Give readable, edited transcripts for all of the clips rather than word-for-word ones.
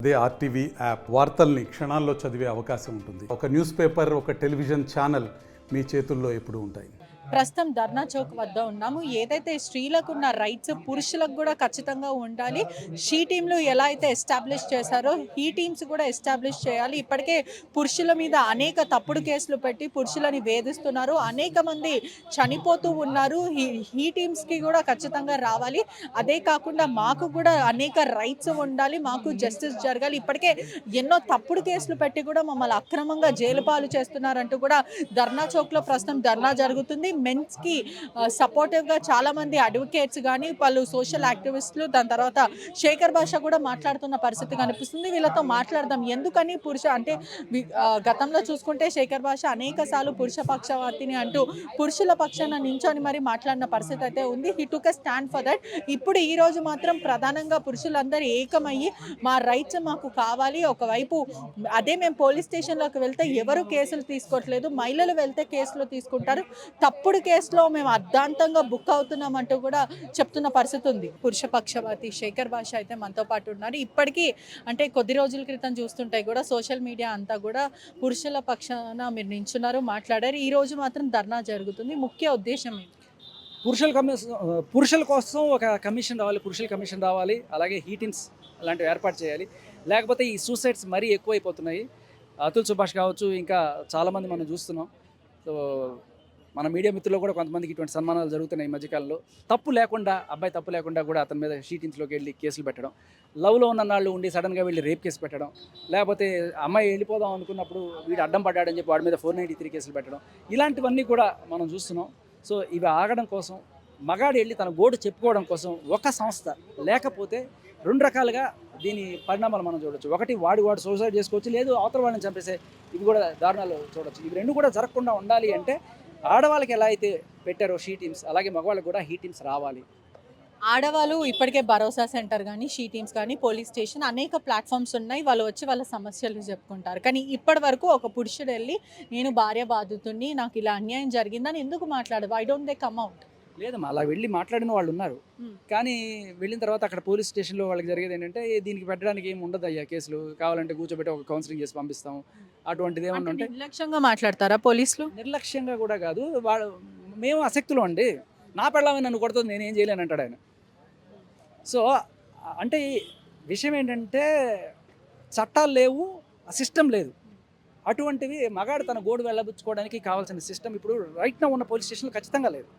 అదే RTV app వార్తల్ని క్షణాల్లో చదివే అవకాశం ఉంటుంది. ఒక న్యూస్ పేపర్, ఒక టెలివిజన్ ఛానల్ మీ చేతుల్లో ఎప్పుడూ ఉంటాయి. ప్రస్తుతం ధర్నా చౌక్ వద్ద ఉన్నాము. ఏదైతే స్త్రీలకు ఉన్న రైట్స్ పురుషులకు కూడా ఖచ్చితంగా ఉండాలి. షీ టీంలు ఎలా అయితే ఎస్టాబ్లిష్ చేశారో ఈ టీమ్స్ కూడా ఎస్టాబ్లిష్ చేయాలి. ఇప్పటికే పురుషుల మీద అనేక తప్పుడు కేసులు పెట్టి పురుషులని వేధిస్తున్నారు. అనేక మంది చనిపోతూ ఉన్నారు. ఈ టీమ్స్కి కూడా ఖచ్చితంగా రావాలి. అదే కాకుండా మాకు కూడా అనేక రైట్స్ ఉండాలి, మాకు జస్టిస్ జరగాలి. ఇప్పటికే ఎన్నో తప్పుడు కేసులు పెట్టి కూడా మమ్మల్ని అక్రమంగా జైలు పాలు చేస్తున్నారంటూ కూడా ధర్నా చౌక్లో ప్రస్తుతం ధర్నా జరుగుతుంది. మెన్స్కి సపోర్టివ్గా చాలామంది అడ్వకేట్స్ కానీ వాళ్ళు సోషల్ యాక్టివిస్టులు, దాని తర్వాత శేఖర్ భాష కూడా మాట్లాడుతున్న పరిస్థితి కనిపిస్తుంది. వీళ్ళతో మాట్లాడదాం. ఎందుకని గతంలో చూసుకుంటే శేఖర్ భాష అనేక సార్లు పురుష పక్షవాతిని అంటూ పురుషుల పక్షాన నించొని మరి మాట్లాడిన పరిస్థితి అయితే ఉంది. He took a stand for that. ఇప్పుడు ఈ రోజు మాత్రం ప్రధానంగా పురుషులందరూ ఏకమయ్యి మా రైట్స్ మాకు కావాలి. ఒకవైపు అదే మేము పోలీస్ స్టేషన్లోకి వెళ్తే ఎవరు కేసులు తీసుకోవట్లేదు, మహిళలు వెళ్తే కేసులు తీసుకుంటారు. తప్పుడు కేసులో మేము అర్ధాంతంగా బుక్ అవుతున్నామంటూ కూడా చెప్తున్న పరిస్థితి ఉంది. పురుష పక్షపాతి శేఖర్ భాష అయితే మనతో పాటు ఉన్నారు. ఇప్పటికీ అంటే కొద్ది రోజుల క్రితం చూస్తుంటే కూడా సోషల్ మీడియా అంతా కూడా పురుషుల పక్షాన మీరు నించున్నారు, మాట్లాడారు. ఈ రోజు మాత్రం ధర్నా జరుగుతుంది. ముఖ్య ఉద్దేశం ఏంటి? పురుషుల కోసం ఒక కమిషన్ రావాలి, పురుషుల కమిషన్ రావాలి. అలాగే హీటింగ్స్ అలాంటివి ఏర్పాటు చేయాలి. లేకపోతే ఈ సూసైడ్స్ మరీ ఎక్కువైపోతున్నాయి. అతుల్ సుభాష్ కావచ్చు, ఇంకా చాలామంది మనం చూస్తున్నాం. సో మన మీడియా మిత్రులు కూడా కొంతమందికి ఇటువంటి సన్మానాలు జరుగుతున్నాయి ఈ మధ్యకాలంలో. అబ్బాయి తప్పు లేకుండా కూడా అతని మీద షీటింగ్స్లోకి వెళ్ళి కేసులు పెట్టడం, లవ్లో ఉన్న నాళ్ళు ఉండి సడన్గా వెళ్ళి రేప్ కేసు పెట్టడం, లేకపోతే అమ్మాయి వెళ్ళిపోదాం అనుకున్నప్పుడు వీడు అడ్డం పడ్డాడని చెప్పి వాడి మీద 493 కేసులు పెట్టడం, ఇలాంటివన్నీ కూడా మనం చూస్తున్నాం. సో ఇవి ఆగడం కోసం, మగాడు వెళ్ళి తన గోడు చెప్పుకోవడం కోసం ఒక సంస్థ లేకపోతే రెండు రకాలుగా దీని పరిణామాలు మనం చూడొచ్చు. ఒకటి వాడు సూసైడ్ చేసుకోవచ్చు, లేదు అవతల వాళ్ళని చంపేసే ఇవి కూడా దారుణాలు చూడొచ్చు. ఇవి రెండు కూడా జరగకుండా ఉండాలి అంటే ఆడవాళ్ళకి ఎలా అయితే పెట్టారో షీ టీమ్స్, అలాగే మగవాళ్ళకి కూడా హీ టీమ్స్ రావాలి. ఆడవాళ్ళు ఇప్పటికే భరోసా సెంటర్ కానీ షీ టీమ్స్ కానీ పోలీస్ స్టేషన్ అనేక ప్లాట్ఫామ్స్ ఉన్నాయి. వాళ్ళు వచ్చి వాళ్ళ సమస్యలు చెప్పుకుంటారు. కానీ ఇప్పటి వరకు ఒక పురుషుడు వెళ్ళి నేను భార్య బాధితుడిని, నాకు ఇలా అన్యాయం జరిగిందని ఎందుకు మాట్లాడదు? I don't they come out. లేదమ్మా, అలా వెళ్ళి మాట్లాడిన వాళ్ళు ఉన్నారు. కానీ వెళ్ళిన తర్వాత అక్కడ పోలీస్ స్టేషన్లో వాళ్ళకి జరిగేది ఏంటంటే దీనికి పెట్టడానికి ఏమి ఉండదు అయ్యా, కేసులు కావాలంటే కూర్చోబెట్టి ఒక కౌన్సిలింగ్ చేసి పంపిస్తాం, అటువంటిది ఏమన్నా ఉంటే. నిర్లక్ష్యంగా మాట్లాడతారా పోలీసులు? నిర్లక్ష్యంగా కూడా కాదు, మేము అసక్తులు అండి, నా పెళ్ళామే నన్ను కొడుతుంది, నేనేం చేయలేను అంటాడు ఆయన. సో అంటే విషయం ఏంటంటే చట్టాలు లేవు, సిస్టమ్ లేదు. అటువంటివి మగాడు తన గోడు వెళ్ళబుచ్చుకోవడానికి కావాల్సిన సిస్టమ్ ఇప్పుడు రైట్ నా ఉన్న పోలీస్ స్టేషన్లో ఖచ్చితంగా లేదు.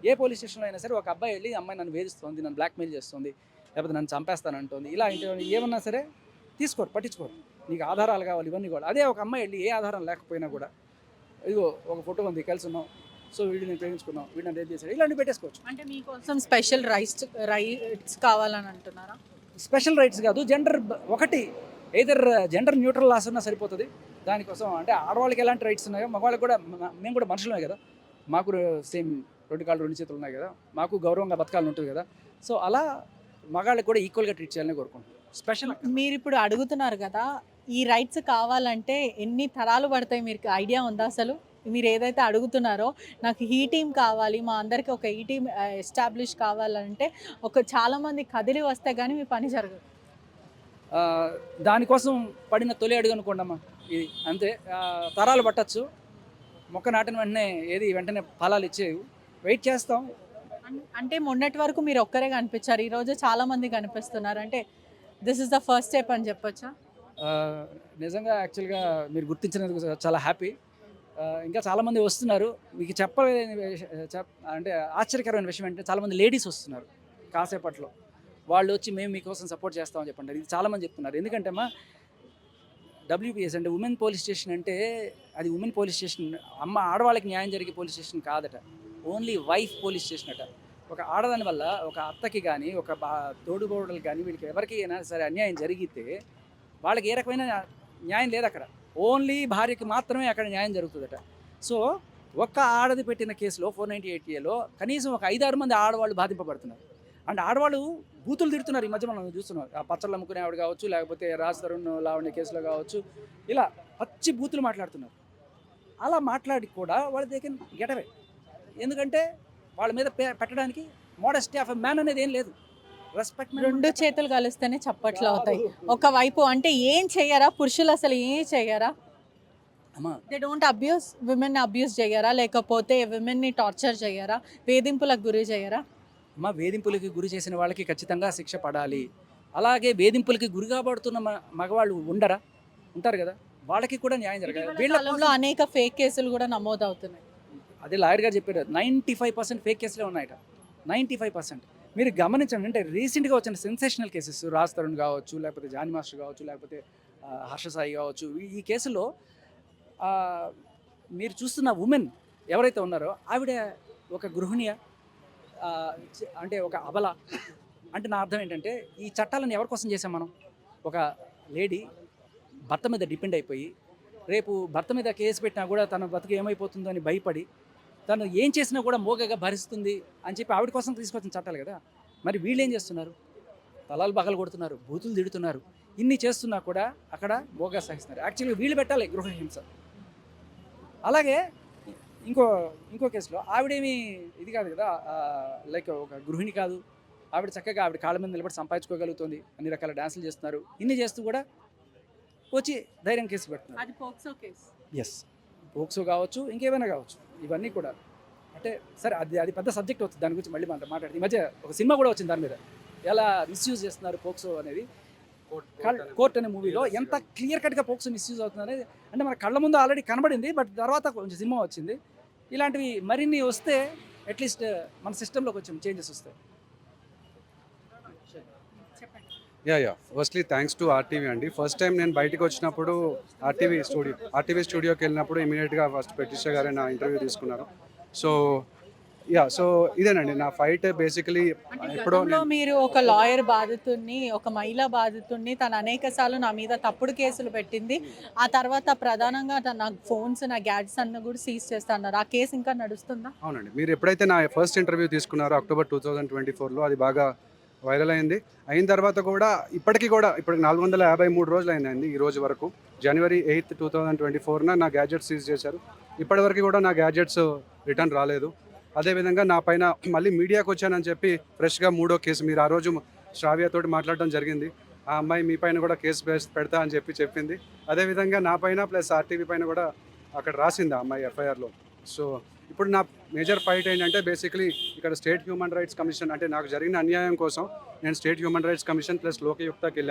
ఏ పోలీస్ స్టేషన్లో అయినా సరే ఒక అబ్బాయి వెళ్ళి అమ్మాయి నన్ను వేధిస్తుంది, నన్ను బ్లాక్మెయిల్ చేస్తుంది, లేకపోతే నన్ను చంపేస్తానంటుంది, ఇలా ఏమన్నా సరే తీసుకోరు, పట్టించుకోరు. నీకు ఆధారాలు కావాలి, ఇవన్నీ కూడా. అదే ఒక అమ్మాయి వెళ్ళి ఏ ఆధారం లేకపోయినా కూడా ఇదిగో ఒక ఫోటో ఉంది, కలిసి ఉన్నాం, సో వీడిని నేను ప్రేమించుకున్నాం, వీడిని రేపు చేశాడు, ఇలాంటివి పెట్టేసుకోవచ్చు. అంటే మీకోసం స్పెషల్ రైట్స్ కావాలని అంటున్నారా? స్పెషల్ రైట్స్ కాదు, జెండర్ న్యూట్రల్ లాస్ ఉన్నా సరిపోతుంది. దానికోసం అంటే ఆడవాళ్ళకి ఎలాంటి రైట్స్ ఉన్నాయో మగవాళ్ళకి కూడా, మేము కూడా మనుషులమే కదా, మాకు సేమ్ రెండు కాళ్ళు రెండు చేతులు ఉన్నాయి కదా, మాకు గౌరవంగా బతకాలని ఉంటుంది కదా. సో అలా మగాళ్ళకి కూడా ఈక్వల్గా ట్రీట్ చేయాలని కోరుకుంటున్నాం. స్పెషల్ మీరు ఇప్పుడు అడుగుతున్నారు కదా, ఈ రైట్స్ కావాలంటే ఎన్ని తరాలు పడతాయి, మీకు ఐడియా ఉందా? అసలు మీరు ఏదైతే అడుగుతున్నారో నాకు ఈ టీం కావాలి, మా అందరికీ ఒక ఈ టీం ఎస్టాబ్లిష్ కావాలంటే చాలామంది కదిలి వస్తే కానీ మీ పని జరగదు. దానికోసం పడిన తొలి అడుగు అనుకోండమ్మా ఇది, అంతే. తరాలు పట్టచ్చు, మొక్క నాటిన వెంటనే ఫలాలు ఇచ్చేవి, వెయిట్ చేస్తాం. అంటే మొన్నటి వరకు మీరు ఒక్కరే కనిపించారు, ఈరోజు చాలామంది కనిపిస్తున్నారు. అంటే this is the first step అని చెప్పొచ్చా? నిజంగా యాక్చువల్గా మీరు గుర్తించినందుకు చాలా హ్యాపీ. ఇంకా చాలామంది వస్తున్నారు. మీకు చెప్పలేని అంటే ఆశ్చర్యకరమైన విషయం అంటే చాలామంది లేడీస్ వస్తున్నారు కాసేపట్లో. వాళ్ళు వచ్చి మేము మీకోసం సపోర్ట్ చేస్తామని చెప్పండి, ఇది చాలామంది చెప్తున్నారు. ఎందుకంటే అమ్మా WPS అంటే ఉమెన్ పోలీస్ స్టేషన్ అంటే అది ఉమెన్ పోలీస్ స్టేషన్, ఆడవాళ్ళకి న్యాయం జరిగే పోలీస్ స్టేషన్ కాదట, ఓన్లీ వైఫ్ పోలీస్ స్టేషన్ అట. ఒక ఆడదాని వల్ల ఒక అత్తకి కానీ ఒక తోడుగోడలకు కానీ వీళ్ళకి ఎవరికైనా సరే అన్యాయం జరిగితే వాళ్ళకి ఏ రకమైన న్యాయం లేదు అక్కడ, ఓన్లీ భార్యకి మాత్రమే అక్కడ న్యాయం జరుగుతుందట. సో ఒక్క ఆడది పెట్టిన కేసులో 498A కనీసం ఒక 5-6 మంది ఆడవాళ్ళు బాధింపబడుతున్నారు. అండ్ ఆడవాళ్ళు బూతులు తిడుతున్నారు. ఈ మధ్య మనం చూస్తున్నాం, ఆ పచ్చళ్ళు అమ్ముకునే ఆవిడ కావచ్చు, లేకపోతే రాజ్ తరుణ్ లావణ్య కేసులో కావచ్చు, ఇలా పచ్చి బూతులు మాట్లాడుతున్నారు. అలా మాట్లాడి కూడా వాళ్ళ దగ్గర గెటవే, ఎందుకంటే వాళ్ళ మీద పెట్టడానికి మోడెస్టీ ఆఫ్ ఎ మ్యాన్ అనేది ఏం లేదు. రెస్పెక్ట్ రెండు చేతులు కలిస్తేనే చప్పట్లు అవుతాయి. ఒకవైపు అంటే ఏం చెయ్యరా పురుషులు, అసలు ఏం చెయ్యరా? అమ్మా they don't abuse women, abuse చేయరా? లేకపోతే విమెన్ని టార్చర్ చేయరా? వేధింపులకు గురి చేయరా? అమ్మ వేధింపులకి గురి చేసిన వాళ్ళకి ఖచ్చితంగా శిక్ష పడాలి. అలాగే వేధింపులకి గురి కాబడుతున్న మగవాళ్ళు ఉండరా? ఉంటారు కదా, వాళ్ళకి కూడా న్యాయం జరగాలి. ఇటీవల వీళ్ళ కాలంలో అనేక ఫేక్ కేసులు కూడా నమోదవుతున్నాయి. అదే లాయర్ గారు చెప్పారు 95% ఫేక్ కేసులే ఉన్నాయట. 95% మీరు గమనించండి. అంటే రీసెంట్గా వచ్చిన సెన్సేషనల్ కేసెస్ రాజ్ తరుణ్ కావచ్చు, లేకపోతే జానీ మాస్టర్ కావచ్చు, లేకపోతే హర్ష సాయి కావచ్చు, ఈ కేసులో ఆ, మీరు చూస్తున్న ఉమెన్ ఎవరైతే ఉన్నారో ఆవిడ ఒక గృహిణియ, అంటే ఒక అబల. అంటే నా అర్థం ఏంటంటే ఈ చట్టాలను ఎవరి కోసం చేసాం మనం? ఒక లేడీ భర్త మీద డిపెండ్ అయిపోయి రేపు భర్త మీద కేసు పెట్టినా కూడా తన బతుకు ఏమైపోతుందో అని భయపడి తను ఏం చేసినా కూడా మోగగా భరిస్తుంది అని చెప్పి ఆవిడ కోసం తీసుకొచ్చిన చట్టాలు కదా. మరి వీళ్ళు ఏం చేస్తున్నారు? తలాలు బగలు కొడుతున్నారు, బూతులు తిడుతున్నారు, ఇన్ని చేస్తున్నా కూడా అక్కడ మోగా సహిస్తున్నారు. యాక్చువల్గా వీళ్ళు పెట్టాలి గృహహింస. అలాగే ఇంకో కేసులో ఆవిడేమి ఇది కాదు కదా, లైక్ ఒక గృహిణి కాదు, ఆవిడ చక్కగా ఆవిడ కాళ్ళ మీద నిలబడి సంపాదించుకోగలుగుతుంది, అన్ని రకాల డ్యాన్సులు చేస్తున్నారు, ఇన్ని చేస్తూ కూడా వచ్చి ధైర్యం కేసు పెడుతున్నారు. అది పోక్సో కేసు. ఎస్, పోక్సో కావచ్చు, ఇంకేమైనా కావచ్చు, ఇవన్నీ కూడా అంటే సరే అది పెద్ద సబ్జెక్ట్ అవుతుంది, దాని గురించి మళ్ళీ మనం మాట్లాడుతుంది. ఈ మధ్య ఒక సినిమా కూడా వచ్చింది దాని మీద, ఎలా మిస్యూజ్ చేస్తున్నారు పోక్సో అనేది. కోర్ట్ అనే మూవీలో ఎంత క్లియర్ కట్గా పోక్సో మిస్యూజ్ అవుతుంది అనేది అంటే మన కళ్ళ ముందు ఆల్రెడీ కనబడింది. బట్ తర్వాత కొంచెం సినిమా వచ్చింది. ఇలాంటివి మరిన్ని వస్తే అట్లీస్ట్ మన సిస్టంలో కొంచెం చేంజెస్ వస్తాయి. Yeah firstly thanks to RTV అండి. ఫస్ట్ టైం నేను బయటకు వచ్చినప్పుడు ఆర్టీవీ స్టూడియోకి వెళ్ళినప్పుడు ఇమీడియట్గా ఫస్ట్ ప్రతిష్ట గారే నా ఇంటర్వ్యూ తీసుకున్నారు. సో ఇదేనండి నా ఫైట్. బేసికలీ ఎప్పుడో మీరు ఒక లాయర్ బాధితుడిని, ఒక మహిళా బాధితుడిని, తను అనేక సార్లు నా మీద తప్పుడు కేసులు పెట్టింది. ఆ తర్వాత ప్రధానంగా నా ఫోన్స్, నా గ్యాడ్జెట్స్ అన్ని కూడా సీజ్ చేస్తా అన్నారు. ఆ కేసు ఇంకా నడుస్తుందా? అవునండి, మీరు ఎప్పుడైతే నా ఫస్ట్ ఇంటర్వ్యూ తీసుకున్నారో October 2024లో అది బాగా వైరల్ అయింది. అయిన తర్వాత కూడా ఇప్పటికి 453 రోజులు అయిందండి ఈ రోజు వరకు. January 8, 2024 నా గ్యాడ్జెట్స్ సీజ్ చేశారు. ఇప్పటివరకు కూడా నా గ్యాడ్జెట్స్ రిటర్న్ రాలేదు. అదేవిధంగా నా పైన మళ్ళీ మీడియాకి వచ్చానని చెప్పి ఫ్రెష్గా 3వ కేసు, మీరు ఆ రోజు శ్రావ్యతోటి మాట్లాడడం జరిగింది. ఆ అమ్మాయి మీ పైన కూడా కేసు పెడతా అని చెప్పింది. అదేవిధంగా నా పైన ప్లస్ ఆర్టీవీ పైన కూడా అక్కడ రాసింది ఆ అమ్మాయి ఎఫ్ఐఆర్లో. సో ఇప్పుడు నా మేజర్ ఫైట్ ఏంటంటే బేసికలీ ఇక్కడ స్టేట్ హ్యూమన్ రైట్స్ కమిషన్, అంటే నాకు జరిగిన అన్యాయం కోసం నేను state human rights commission plus లోకయుక్తకి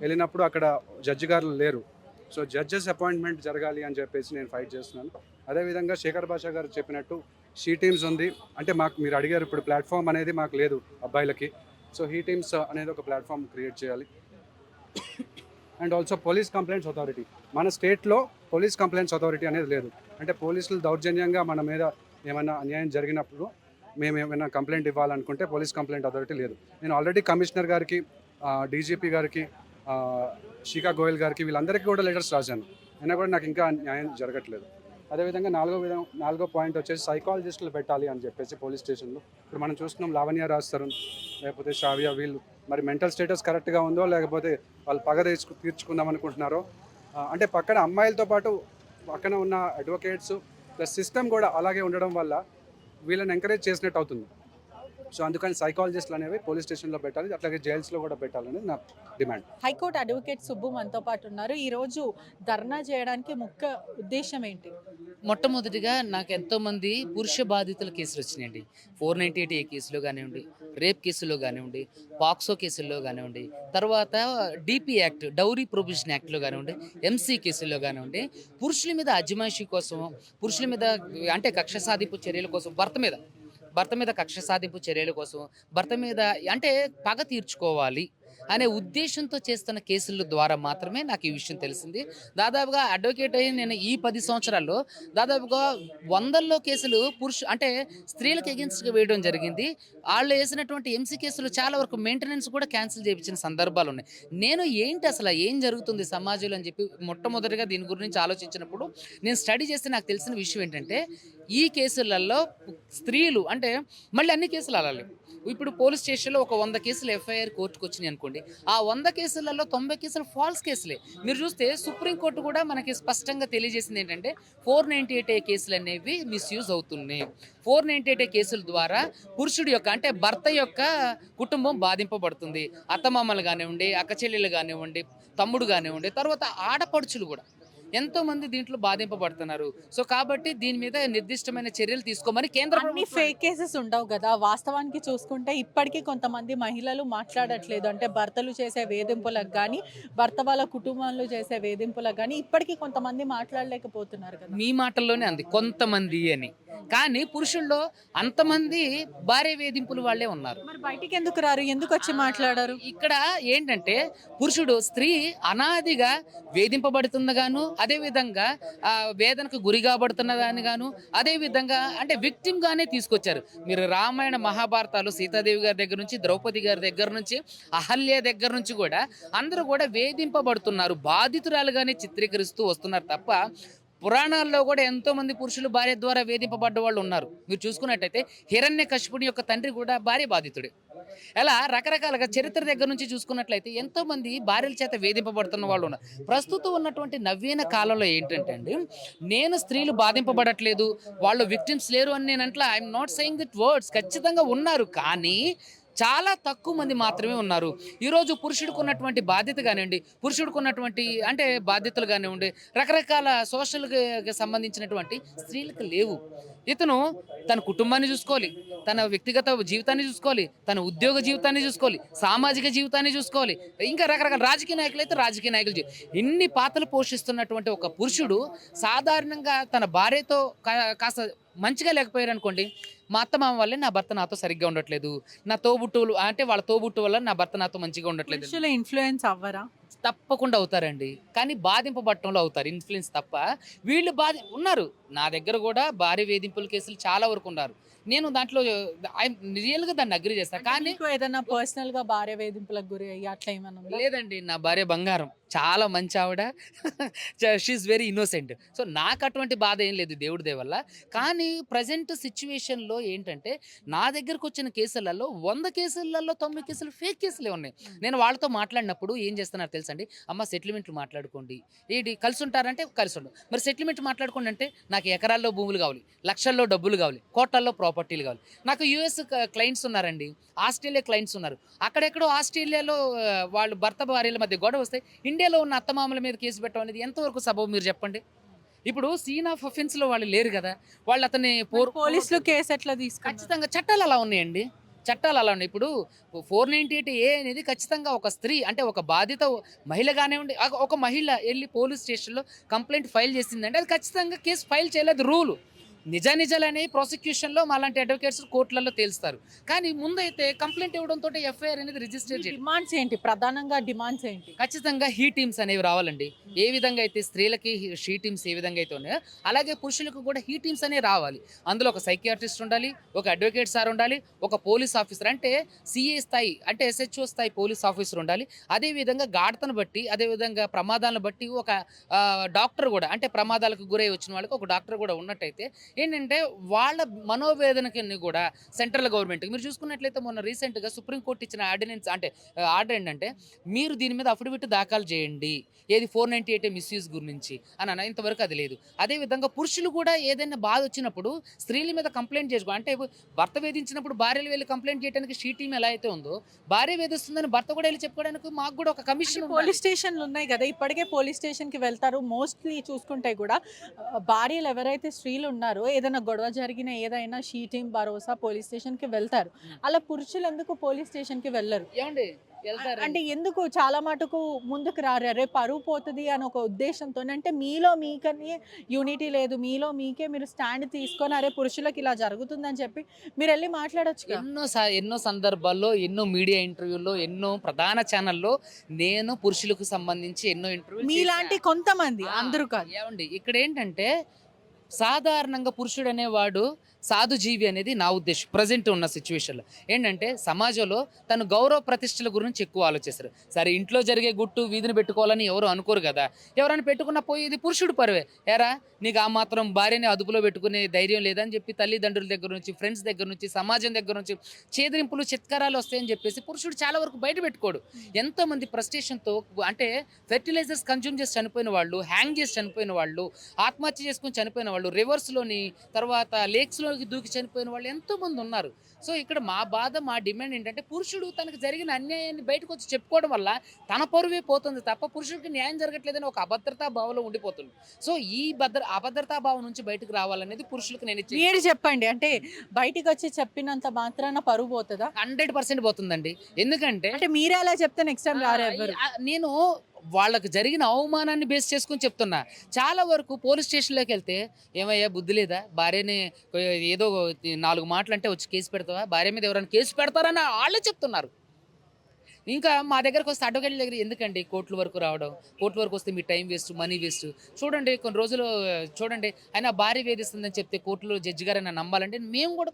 వెళ్ళినప్పుడు అక్కడ జడ్జి గారు లేరు. సో జడ్జెస్ అపాయింట్మెంట్ జరగాలి అని చెప్పేసి నేను ఫైట్ చేస్తున్నాను. అదేవిధంగా శేఖర్ భాషా గారు చెప్పినట్టు షీ టీమ్స్ ఉంది. అంటే మీరు అడిగారు ఇప్పుడు ప్లాట్ఫామ్ అనేది మాకు లేదు అబ్బాయిలకి. సో హీ టీమ్స్ అనేది ఒక ప్లాట్ఫామ్ క్రియేట్ చేయాలి. And also police complaints authority, మన స్టేట్లో పోలీస్ కంప్లైంట్స్ అథారిటీ అనేది లేదు. అంటే పోలీసులు దౌర్జన్యంగా మన మీద ఏమైనా అన్యాయం జరిగినప్పుడు మేము ఏమైనా కంప్లైంట్ ఇవ్వాలనుకుంటే పోలీస్ కంప్లైంట్ అథారిటీ లేదు. నేను ఆల్రెడీ కమిషనర్ గారికి, డీజీపీ గారికి, శిఖా గోయల్ గారికి, వీళ్ళందరికీ కూడా లెటర్స్ రాశాను. అయినా కూడా నాకు ఇంకా న్యాయం జరగట్లేదు. అదేవిధంగా నాలుగో పాయింట్ వచ్చేసి సైకాలజిస్టులు పెట్టాలి అని చెప్పేసి పోలీస్ స్టేషన్లో. ఇప్పుడు మనం చూస్తున్నాం లావణ్య రాజ్ తరుణ్, లేకపోతే శ్రావ్య, వీళ్ళు మరి మెంటల్ స్టేటస్ కరెక్ట్గా ఉందో లేకపోతే వాళ్ళు పగ తీర్చుకుందాం అనుకుంటున్నారో. అంటే పక్కన అమ్మాయిలతో పాటు పక్కన ఉన్న అడ్వకేట్స్ ప్లస్ సిస్టమ్ కూడా అలాగే ఉండడం వల్ల వీళ్ళని ఎంకరేజ్ చేసినట్టు అవుతుంది. సో అందుకని సైకాలజిస్టులు అనేవి పోలీస్ స్టేషన్లో పెట్టాలి, అట్లాగే జైల్స్లో కూడా పెట్టాలనేది నా డిమాండ్. హైకోర్టు అడ్వకేట్ సుబ్బు మనతో పాటు ఉన్నారు. ఈరోజు ధర్నా చేయడానికి ముఖ్య ఉద్దేశం ఏంటి? మొట్టమొదటిగా నాకు ఎంతోమంది పురుష బాధితుల కేసులు వచ్చినాయండి. 498A కేసులో కానివ్వండి, రేప్ కేసులో కానివ్వండి, పాక్సో కేసుల్లో కానివ్వండి, తర్వాత డిపి యాక్ట్, డౌరీ ప్రొవిజన్ యాక్ట్లో కానివ్వండి, ఎంసీ కేసుల్లో కానివ్వండి, పురుషుల మీద అజమాయిషీ కోసం, పురుషుల మీద అంటే కక్ష సాధింపు చర్యల కోసం, భర్త మీద కక్ష సాధింపు చర్యల కోసం, భర్త మీద అంటే పగ తీర్చుకోవాలి అనే ఉద్దేశంతో చేస్తున్న కేసుల ద్వారా మాత్రమే నాకు ఈ విషయం తెలిసింది. దాదాపుగా అడ్వకేట్ అయ్యి నేను ఈ 10 సంవత్సరాల్లో దాదాపుగా 100లో కేసులు అంటే స్త్రీలకు ఎగెన్స్ట్గా వేయడం జరిగింది. వాళ్ళు వేసినటువంటి ఎంసీ కేసులు చాలా వరకు మెయింటెనెన్స్ కూడా క్యాన్సిల్ చేయించిన సందర్భాలు ఉన్నాయి. నేను ఏంటి అసలు ఏం జరుగుతుంది సమాజంలో అని చెప్పి మొట్టమొదటిగా దీని గురించి ఆలోచించినప్పుడు నేను స్టడీ చేస్తే నాకు తెలిసిన విషయం ఏంటంటే ఈ కేసులలో స్త్రీలు అంటే మళ్ళీ అన్ని కేసులు అలా లేవు. ఇప్పుడు పోలీస్ స్టేషన్లో ఒక 100 కేసులు ఎఫ్ఐఆర్ కోర్టుకు వచ్చినాయి అనుకోండి, ఆ 100 కేసులలో 90 కేసులు ఫాల్స్ కేసులే. మీరు చూస్తే సుప్రీంకోర్టు కూడా మనకి స్పష్టంగా తెలియజేసింది ఏంటంటే 498A కేసులు అనేవి మిస్యూజ్ అవుతున్నాయి. 498A కేసుల ద్వారా పురుషుడి యొక్క అంటే భర్త యొక్క కుటుంబం బాధింపబడుతుంది. అత్తమామలు కానివ్వండి, అక్క చెల్లెలు కానివ్వండి, తమ్ముడు కానివ్వండి, తర్వాత ఆడపడుచులు కూడా ఎంతోమంది దీంట్లో బాధింపబడుతున్నారు. సో కాబట్టి దీని మీద నిర్దిష్టమైన చర్యలు తీసుకోమని కేంద్ర అన్ని ప్రభుత్వం ఫేక్ కేసెస్ ఉండవు కదా. వాస్తవానికి చూసుకుంటే ఇప్పటికీ కొంతమంది మహిళలు మాట్లాడట్లేదు. అంటే భర్తలు చేసే వేధింపులకు కానీ, భర్త వాళ్ళ కుటుంబంలో చేసే వేధింపులకు కానీ ఇప్పటికీ కొంతమంది మాట్లాడలేకపోతున్నారు కదా. మీ మాటల్లోనే అంది కొంతమంది అని, కానీ పురుషుల్లో అంతమంది భార్య వేధింపులు వాళ్ళే ఉన్నారు. మరి బయటికి ఎందుకు రారు, ఎందుకు వచ్చి మాట్లాడారు? ఇక్కడ ఏంటంటే పురుషుడు స్త్రీ అనాదిగా వేధింపబడుతుందగాను, అదే విధంగా వేదనకు గురి కాబడుతున్నదాని గాను, అదే విధంగా అంటే విక్టిమ్ గానే తీసుకొచ్చారు. మీరు రామాయణ మహాభారతాలు సీతాదేవి గారి దగ్గర నుంచి, ద్రౌపది గారి దగ్గర నుంచి, అహల్య దగ్గర నుంచి కూడా అందరూ కూడా వేధింపబడుతున్నారు, బాధితురాలుగానే చిత్రీకరిస్తూ వస్తున్నారు తప్ప పురాణాల్లో కూడా ఎంతో మంది పురుషులు భార్య ద్వారా వేధింపబడ్డ వాళ్ళు ఉన్నారు. మీరు చూసుకున్నట్టయితే హిరణ్యకశిపుని యొక్క తండ్రి కూడా భార్య బాధితుడే. అలా రకరకాలుగా చరిత్ర దగ్గర నుంచి చూసుకున్నట్లయితే ఎంతో మంది భార్యల చేత వేధింపబడుతున్న వాళ్ళు ఉన్నారు. ప్రస్తుతం ఉన్నటువంటి నవీన కాలంలో ఏంటంటే అండి, నేను స్త్రీలు బాధింపబడట్లేదు, వాళ్ళు విక్టిమ్స్ లేరు అని నేను అంట్లా, I'm not saying that words. ఖచ్చితంగా ఉన్నారు, కానీ చాలా తక్కువ మంది మాత్రమే ఉన్నారు. ఈరోజు పురుషుడికి ఉన్నటువంటి బాధ్యత కానివ్వండి, పురుషుడికి ఉన్నటువంటి అంటే బాధ్యతలు కానివ్వండి, రకరకాల సోషల్కి సంబంధించినటువంటి స్త్రీలకు లేవు. ఇతను తన కుటుంబాన్ని చూసుకోవాలి, తన వ్యక్తిగత జీవితాన్ని చూసుకోవాలి, తన ఉద్యోగ జీవితాన్ని చూసుకోవాలి, సామాజిక జీవితాన్ని చూసుకోవాలి, ఇంకా రకరకాల రాజకీయ నాయకులు అయితే రాజకీయ నాయకులు ఇన్ని పాత్రలు పోషిస్తున్నటువంటి ఒక పురుషుడు సాధారణంగా తన భార్యతో కాస్త మంచిగా లేకపోయారు అనుకోండి, మా అత్త మామ వల్లే నా భర్త నాతో సరిగ్గా ఉండట్లేదు, నా తోబుట్టువులు అంటే వాళ్ళ తోబుట్టు వల్ల నా భర్త నాతో మంచిగా ఉండట్లేదు. పురుషులు ఇన్ఫ్లుయెన్స్ అవ్వరా? తప్పకుండా అవుతారండి, కానీ బాధింపబట్టంలో అవుతారు, ఇన్ఫ్లుయెన్స్ తప్ప. వీళ్ళు ఉన్నారు. నా దగ్గర కూడా భార్య వేధింపుల కేసులు చాలా వరకు ఉన్నారు. నేను దాంట్లో రియల్గా దాన్ని అగ్రి చేస్తాను. కానీ ఏదైనా పర్సనల్ గా భార్య వేధింపులకు గురి అయ్యి అట్లా ఏమైనా ఉందా? లేదండి, నా భార్య బంగారం, చాలా మంచి ఆవిడ, షీఈస్ వెరీ ఇన్నోసెంట్. సో నాకు అటువంటి బాధ ఏం లేదు దేవుడి దయ వల్ల. కానీ ప్రజెంట్ సిచ్యువేషన్లో ఏంటంటే నా దగ్గరకు వచ్చిన కేసులలో 100 కేసులలో 90 కేసులు ఫేక్ కేసులే ఉన్నాయి. నేను వాళ్ళతో మాట్లాడినప్పుడు ఏం చేస్తున్నారు తెలుసండి, అమ్మ సెటిల్మెంట్లు మాట్లాడుకోండి, ఏంటి కలిసి ఉంటారంటే కలిసి ఉండవు, మరి సెటిల్మెంట్ మాట్లాడుకోండి అంటే నాకు ఎకరాల్లో భూములు కావాలి, లక్షల్లో డబ్బులు కావాలి, కోట్లల్లో ప్రాపర్టీలు కావాలి. నాకు యుఎస్ క్లయింట్స్ ఉన్నారండి, ఆస్ట్రేలియా క్లయింట్స్ ఉన్నారు. అక్కడెక్కడో ఆస్ట్రేలియాలో వాళ్ళు భర్త భార్యల మధ్య గొడవ వస్తే ఇండియాలో ఉన్న అత్తమామల మీద కేసు పెట్టడం అనేది ఎంతవరకు సబబు మీరు చెప్పండి. ఇప్పుడు సీన్ ఆఫ్ అఫెన్స్ లో వాళ్ళు లేరు కదా, వాళ్ళు అతన్ని పోలీసులు కేసు ఎట్లా తీసుకున్నారు? ఖచ్చితంగా చట్టాలు అలా ఉన్నాయండి, చట్టాలు అలా ఉన్నాయి. ఇప్పుడు 498A అనేది ఖచ్చితంగా ఒక స్త్రీ అంటే ఒక బాధిత మహిళ కానివ్వండి, ఒక మహిళ వెళ్ళి పోలీస్ స్టేషన్లో కంప్లైంట్ ఫైల్ చేసిందంటే అది ఖచ్చితంగా కేసు ఫైల్ చేయలేదు. రూలు నిజాలనే ప్రాసిక్యూషన్లో మాలాంటి అడ్వకేట్స్ కోర్టులలో తేలుస్తారు. కానీ ముందైతే కంప్లైంట్ ఇవ్వడంతో ఎఫ్ఐఆర్ అనేది రిజిస్టర్ చేయాలి. డిమాండ్స్ ఏంటి, ప్రధానంగా డిమాండ్స్ ఏంటి? ఖచ్చితంగా హీ టీమ్స్ అనేవి రావాలండి. ఏ విధంగా అయితే స్త్రీలకి షీ టీమ్స్ ఏ విధంగా అయితే ఉన్నాయో అలాగే పురుషులకు కూడా హీ టీమ్స్ అనేవి రావాలి. అందులో ఒక సైకియాట్రిస్ట్ ఉండాలి, ఒక అడ్వకేట్ సార్ ఉండాలి, ఒక పోలీస్ ఆఫీసర్ అంటే సిఏ స్థాయి అంటే SHO స్థాయి పోలీస్ ఆఫీసర్ ఉండాలి. అదేవిధంగా గాఢతను బట్టి, అదేవిధంగా ప్రమాదాలను బట్టి ఒక డాక్టర్ కూడా అంటే ప్రమాదాలకు గురై వచ్చిన వాళ్ళకి ఒక డాక్టర్ కూడా ఉన్నట్టయితే ఏంటంటే వాళ్ళ మనోవేదనకి కూడా సెంట్రల్ గవర్నమెంట్ మీరు చూసుకున్నట్లయితే మొన్న రీసెంట్గా సుప్రీంకోర్టు ఇచ్చిన ఆర్డినెన్స్ అంటే ఆర్డర్ ఏంటంటే మీరు దీని మీద అఫిడవిట్ దాఖలు చేయండి, ఏది 498 మిస్యూజ్ గురించి అని ఇంతవరకు అది లేదు. అదేవిధంగా పురుషులు కూడా ఏదైనా బాధ వచ్చినప్పుడు స్త్రీల మీద కంప్లైంట్ చేసుకో అంటే భర్త వేధించినప్పుడు భార్యలు వెళ్ళి కంప్లైంట్ చేయడానికి షీ టీం ఎలా అయితే ఉందో భార్య వేధిస్తుందని భర్త కూడా వెళ్ళి చెప్పుకోవడానికి మాకు కూడా ఒక కమిషన్. పోలీస్ స్టేషన్లు ఉన్నాయి కదా, ఇప్పటికే పోలీస్ స్టేషన్కి వెళ్తారు. మోస్ట్లీ చూసుకుంటే కూడా భార్యలు ఎవరైతే స్త్రీలు ఉన్నారో ఏదైనా గొడవ జరిగిన ఏదైనా షీ టీం భరోసా పోలీస్ స్టేషన్కి వెళ్తారు. అలా పురుషులు ఎందుకు పోలీస్ స్టేషన్కి వెళ్ళరు? ఏమండి అంటే ఎందుకు చాలా మటుకు ముందుకు రారు? రేపు పరువు పోతుంది అని ఒక ఉద్దేశంతో, అంటే మీలో మీకనే యూనిటీ లేదు, మీలో మీకే మీరు స్టాండ్ తీసుకొని అరే పురుషులకు ఇలా జరుగుతుందని చెప్పి మీరు వెళ్ళి మాట్లాడొచ్చు. ఎన్నో సందర్భాల్లో, ఎన్నో మీడియా ఇంటర్వ్యూల్లో, ఎన్నో ప్రధాన ఛానల్లో నేను పురుషులకు సంబంధించి ఎన్నో ఇంటర్వ్యూ మీలాంటి కొంతమంది, అందరూ కాదు. ఏమండి ఇక్కడ ఏంటంటే సాధారణంగా పురుషుడు అనేవాడు సాధుజీవి అనేది నా ఉద్దేశం. ప్రజెంట్ ఉన్న సిచ్యువేషన్లో ఏంటంటే సమాజంలో తను గౌరవ ప్రతిష్టల గురించి ఎక్కువ ఆలోచిస్తారు. సరే ఇంట్లో జరిగే గుట్టు వీధిని పెట్టుకోవాలని ఎవరు అనుకోరు కదా. ఎవరైనా పెట్టుకున్న పోయేది పురుషుడు పరువే. ఏరా నీకు ఆ మాత్రం భార్యని అదుపులో పెట్టుకునే ధైర్యం లేదని చెప్పి తల్లిదండ్రుల దగ్గర నుంచి, ఫ్రెండ్స్ దగ్గర నుంచి, సమాజం దగ్గర నుంచి చేదరింపులు చిత్కారాలు వస్తాయని చెప్పేసి పురుషుడు చాలా వరకు బయట పెట్టుకోడు. ఎంతోమంది ఫ్రస్ట్రేషన్తో అంటే ఫెర్టిలైజర్స్ కన్జ్యూమ్ చేసి చనిపోయిన వాళ్ళు, హ్యాంగ్ చేసి చనిపోయిన వాళ్ళు, ఆత్మహత్య చేసుకుని చనిపోయిన వాళ్ళు, రివర్స్లోని తర్వాత లేక్స్లోకి దూకి చనిపోయిన వాళ్ళు ఎంతోమంది ఉన్నారు. సో ఇక్కడ మా బాధ, మా డిమాండ్ ఏంటంటే పురుషుడు తనకు జరిగిన అన్యాయాన్ని బయటకు వచ్చి చెప్పుకోవడం వల్ల తన పరువే పోతుంది తప్ప పురుషుడికి న్యాయం జరగట్లేదని ఒక అభద్రతా భావంలో ఉండిపోతుంది. సో ఈ అభద్రతా భావం నుంచి బయటకు రావాలనేది పురుషులకు నేను ఇచ్చే మీరు చెప్పండి, అంటే బయటికి వచ్చి చెప్పినంత మాత్రాన పరువు పోతుందా? 100% పోతుందండి. ఎందుకంటే అంటే మీరే అలా చెప్తే నెక్స్ట్ టైం రారు ఎవరు. నేను వాళ్ళకి జరిగిన అవమానాన్ని బేస్ చేసుకుని చెప్తున్నా. చాలా వరకు పోలీస్ స్టేషన్లోకి వెళ్తే ఏమయ్యా బుద్ధి లేదా, భార్యని ఏదో 4 మాటలు అంటే వచ్చి కేసు పెడతావా, భార్య మీద ఎవరైనా కేసు పెడతారని వాళ్ళే చెప్తున్నారు. ఇంకా మా దగ్గరకు వస్తే అడ్వకేట్ల దగ్గర ఎందుకండి కోర్టుల వరకు రావడం, కోర్టుల వరకు వస్తే మీ టైం వేస్ట్, మనీ వేస్ట్. చూడండి కొన్ని రోజులు చూడండి ఆయన భార్య వేధిస్తుందని చెప్తే కోర్టులో జడ్జి గారైనా నమ్మాలంటే మేము కూడా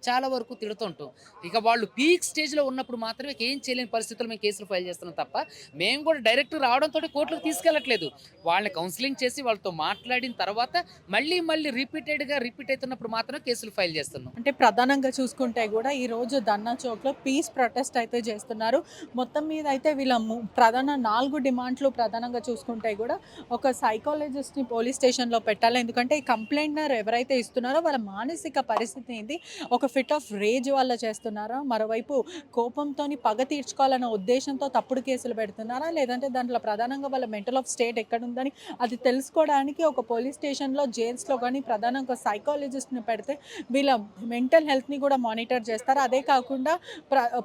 చాలా వరకు తిడుతుంటాం. ఇక వాళ్ళు పీక్ స్టేజ్లో ఉన్నప్పుడు మాత్రమే ఏం చేయలేని పరిస్థితుల్లో మేము కేసులు ఫైల్ చేస్తున్నాం తప్ప మేము కూడా డైరెక్ట్ రావడంతో కోర్టులకు తీసుకెళ్ళట్లేదు. వాళ్ళని కౌన్సిలింగ్ చేసి వాళ్ళతో మాట్లాడిన తర్వాత మళ్ళీ రిపీట్ అవుతున్నప్పుడు మాత్రమే కేసులు ఫైల్ చేస్తున్నాం. అంటే ప్రధానంగా చూసుకుంటే కూడా ఈ రోజు ధర్నా చౌక్లో పీస్ ప్రొటెస్ట్ అయితే చేస్తున్నారు. మొత్తం మీద అయితే వీళ్ళ ప్రధాన 4 డిమాండ్లు ప్రధానంగా చూసుకుంటే కూడా ఒక సైకాలజిస్ట్ని పోలీస్ స్టేషన్లో పెట్టాలి. ఎందుకంటే ఈ కంప్లైంట్ ఎవరైతే ఇస్తున్నారో వాళ్ళ మానసిక పరిస్థితి ఏంటి, ఒక ఫిట్ ఆఫ్ రేజ్ వల్ల చేస్తున్నారా, మరోవైపు కోపంతో పగ తీర్చుకోవాలన్న ఉద్దేశంతో తప్పుడు కేసులు పెడుతున్నారా, లేదంటే దాంట్లో ప్రధానంగా వాళ్ళ మెంటల్ ఆఫ్ స్టేట్ ఎక్కడుందని అది తెలుసుకోవడానికి ఒక పోలీస్ స్టేషన్లో, జైల్స్లో కానీ ప్రధానంగా సైకాలజిస్ట్ని పెడితే వీళ్ళ మెంటల్ హెల్త్ని కూడా మానిటర్ చేస్తారు. అదే కాకుండా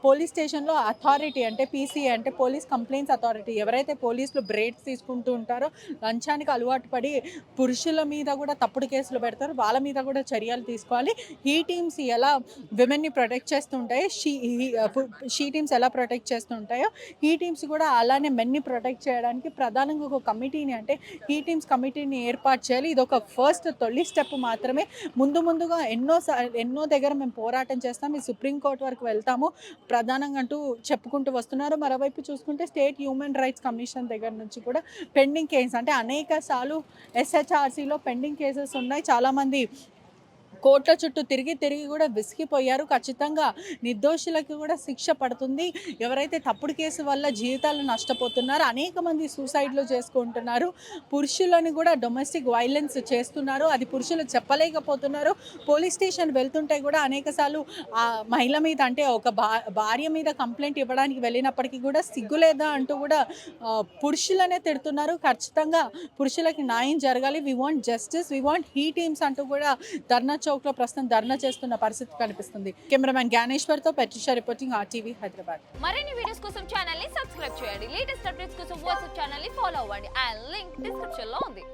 పోలీస్ స్టేషన్లో అథారిటీ అంటే పీసీ అంటే పోలీస్ కంప్లైంట్స్ అథారిటీ, ఎవరైతే పోలీసులు బ్రేక్స్ తీసుకుంటూ ఉంటారో, లంచానికి అలవాటు పడి పురుషుల మీద కూడా తప్పుడు కేసులు పెడతారు, వాళ్ళ మీద కూడా చర్యలు తీసుకోవాలి. ఈ టీమ్స్ ఎలా విమెన్ని ప్రొటెక్ట్ చేస్తుంటాయో, షీ టీమ్స్ ఎలా ప్రొటెక్ట్ చేస్తుంటాయో ఈ టీమ్స్ కూడా అలానే మెన్ని ప్రొటెక్ట్ చేయడానికి ప్రధానంగా ఒక కమిటీని అంటే ఈ టీమ్స్ కమిటీని ఏర్పాటు చేయాలి. ఇది ఒక ఫస్ట్ తొలి స్టెప్ మాత్రమే. ముందుగా ఎన్నో దగ్గర మేము పోరాటం చేస్తాం, ఈ సుప్రీంకోర్టు వరకు వెళ్తాము ప్రధానంగా అంటూ చెప్పుకుంటూ వస్తున్నారు. మరోవైపు చూసుకుంటే స్టేట్ హ్యూమన్ రైట్స్ కమిషన్ దగ్గర నుంచి కూడా పెండింగ్ కేసు అంటే అనేక సార్లు SHRCలో పెండింగ్ కేసెస్ ఉన్నాయి. చాలామంది కోర్టుల చుట్టూ తిరిగి కూడా విసిగిపోయారు. ఖచ్చితంగా నిర్దోషులకు కూడా శిక్ష పడుతుంది. ఎవరైతే తప్పుడు కేసు వల్ల జీవితాలు నష్టపోతున్నారో, అనేక మంది సూసైడ్లు చేసుకుంటున్నారు, పురుషులను కూడా డొమెస్టిక్ వైలెన్స్ చేస్తున్నారు, అది పురుషులు చెప్పలేకపోతున్నారు. పోలీస్ స్టేషన్ వెళ్తుంటే కూడా అనేకసార్లు ఆ మహిళ మీద అంటే ఒక భార్య మీద కంప్లైంట్ ఇవ్వడానికి వెళ్ళినప్పటికీ కూడా సిగ్గులేదా అంటూ కూడా పురుషులనే తిడుతున్నారు. ఖచ్చితంగా పురుషులకి న్యాయం జరగాలి. We want justice, we want he teams అంటూ కూడా ధర్నా చౌక్లో ప్రస్తుతం ధర్నా చేస్తున్న పరిస్థితి కనిపిస్తుంది. కెమెరామెన్ జ్ఞానేశ్వర్తో పెట్రిషా రిపోర్టింగ్ RTV హైదరాబాద్. మరిన్ని వీడియోస్ కోసం ఛానల్ ని సబ్స్క్రైబ్ చేయండి. లేటెస్ట్ అప్డేట్స్ కోసం వాట్సాప్ ఛానల్ ని ఫాలో అవ్వండి. ఆ లింక్ డిస్క్రిప్షన్ లో ఉంది.